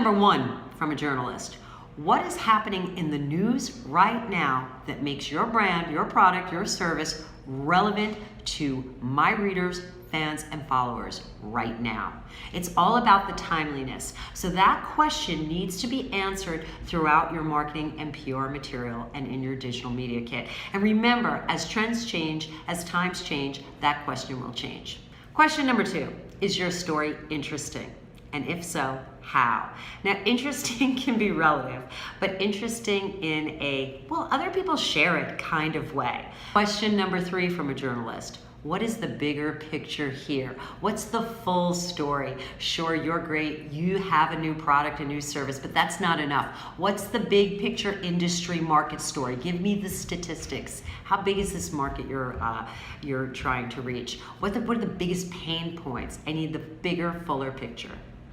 number 1 from a journalist. What is happening in the news right now that makes your brand, your product, your service relevant to my readers, fans, and followers right now? It's all about the timeliness. So that question needs to be answered throughout your marketing and PR material and in your digital media kit. And remember, as trends change, as times change, that question will change. Question number 2, is your story interesting? And if so, how? Now, interesting can be relative, but interesting in a, well, other people share it kind of way. Question number 3 from a journalist. What is the bigger picture here? What's the full story? Sure, you're great, you have a new product, a new service, but that's not enough. What's the big picture industry market story? Give me the statistics. How big is this market you're trying to reach? What are the biggest pain points? I need the bigger, fuller picture.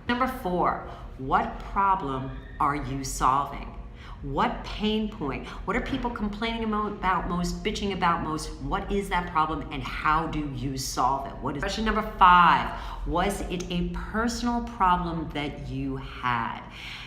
Number 4, what problem are you solving? What pain point? What are people complaining about most, bitching about most? What is that problem and how do you solve it? Question number 5, was it a personal problem that you had?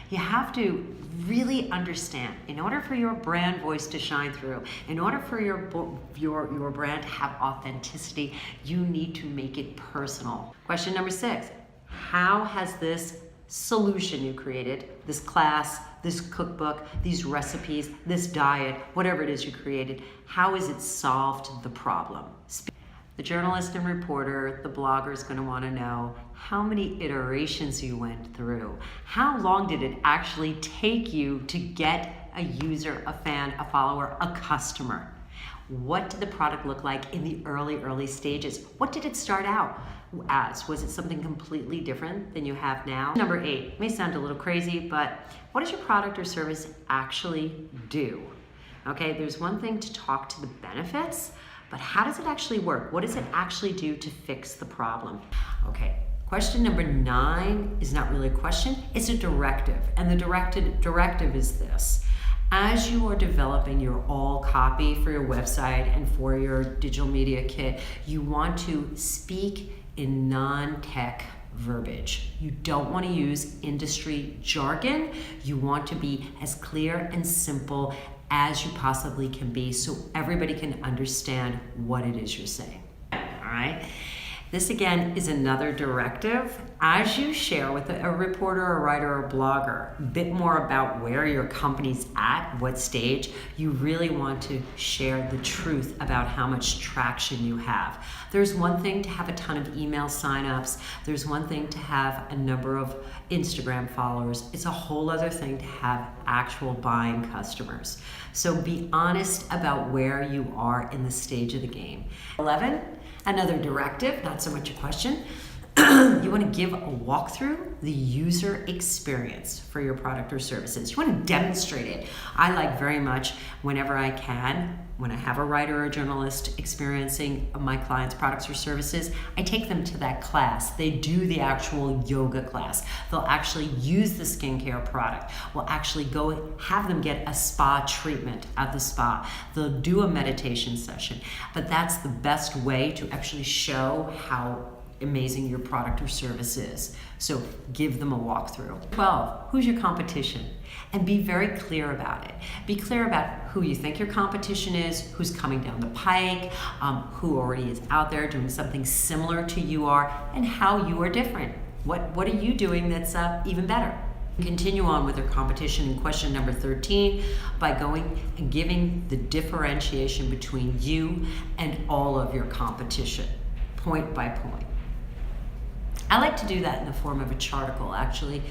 You have to really understand, in order for your brand voice to shine through, in order for your brand to have authenticity, you need to make it personal. Question number 6, how has this solution you created, this class, this cookbook, these recipes, this diet, whatever it is you created, how has it solved the problem? The journalist and reporter, the blogger is going to want to know how many iterations you went through. How long did it actually take you to get a user, a fan, a follower, a customer? What did the product look like in the early stages? What did it start out as? Was it something completely different than you have now? Number 8, may sound a little crazy, but what does your product or service actually do? Okay, there's one thing to talk to the benefits, but how does it actually work? What does it actually do to fix the problem? Okay, question number 9 is not really a question, it's a directive. And the directive is this. As you are developing your all copy for your website and for your digital media kit, you want to speak in non-tech verbiage. You don't want to use industry jargon. You want to be as clear and simple as you possibly can be so everybody can understand what it is you're saying. All right? This again is another directive. As you share with a reporter, a writer, or a blogger, a bit more about where your company's at, what stage, you really want to share the truth about how much traction you have. There's one thing to have a ton of email signups. There's one thing to have a number of Instagram followers. It's a whole other thing to have actual buying customers. So be honest about where you are in the stage of the game. 11, another directive, not so much a question. You want to give a walkthrough, the user experience for your product or services. You want to demonstrate it. I like very much whenever I can, when I have a writer or a journalist experiencing my clients' products or services, I take them to that class. They do the actual yoga class. They'll actually use the skincare product. We'll actually go have them get a spa treatment at the spa. They'll do a meditation session. But that's the best way to actually show how amazing your product or service is. So give them a walkthrough. 12, who's your competition? And be very clear about it. Be clear about who you think your competition is, who's coming down the pike, who already is out there doing something similar to you are, and how you are different. What are you doing that's even better? Continue on with your competition in question number 13 by going and giving the differentiation between you and all of your competition, point by point. I like to do that in the form of a charticle, actually.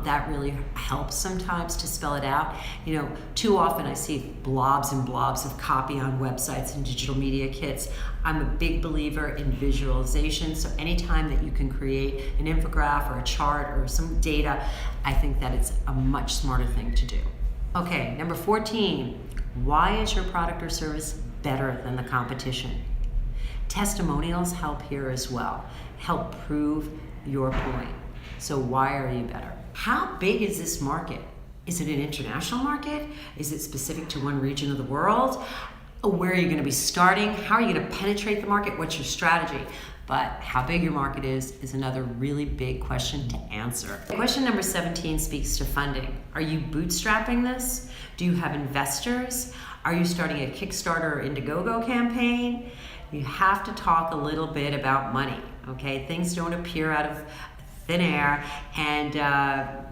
That really helps sometimes to spell it out. You know, too often I see blobs and blobs of copy on websites and digital media kits. I'm a big believer in visualization, so anytime that you can create an infographic or a chart or some data, I think that it's a much smarter thing to do. Okay, number 14, why is your product or service better than the competition? Testimonials help here as well, help prove your point. So why are you better? How big is this market? Is it an international market? Is it specific to one region of the world? Where are you going to be starting? How are you going to penetrate the market? What's your strategy? But how big your market is another really big question to answer. Question number 17 speaks to funding. Are you bootstrapping this? Do you have investors? Are you starting a Kickstarter or Indiegogo campaign? You have to talk a little bit about money, okay? Things don't appear out of thin air, and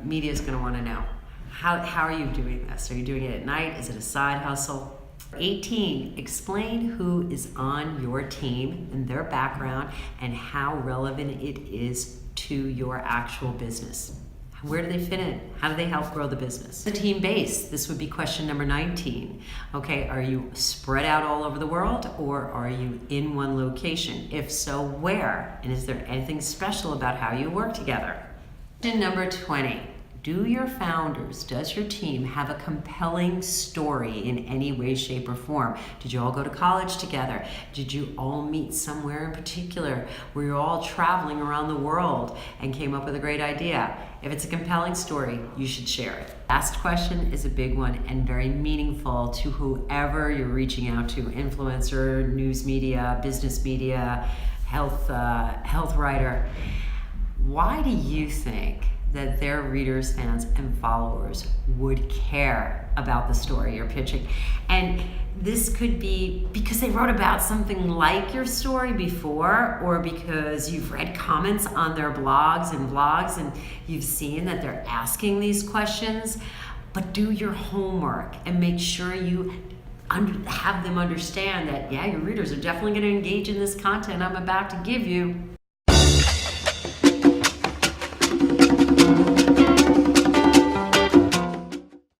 media is going to want to know. How are you doing this? Are you doing it at night? Is it a side hustle? 18, explain who is on your team and their background and how relevant it is to your actual business. Where do they fit in? How do they help grow the business? The team base, this would be question number 19. Okay, are you spread out all over the world, or are you in one location? If so, where? And is there anything special about how you work together? Question number 20. Does your team have a compelling story in any way, shape, or form? Did you all go to college together? Did you all meet somewhere in particular? Were you all traveling around the world and came up with a great idea? If it's a compelling story, you should share it. Last question is a big one and very meaningful to whoever you're reaching out to: influencer, news media, business media, health writer. Why do you think that their readers, fans, and followers would care about the story you're pitching? And this could be because they wrote about something like your story before, or because you've read comments on their blogs and you've seen that they're asking these questions. But do your homework and make sure you have them understand that, yeah, your readers are definitely going to engage in this content I'm about to give you.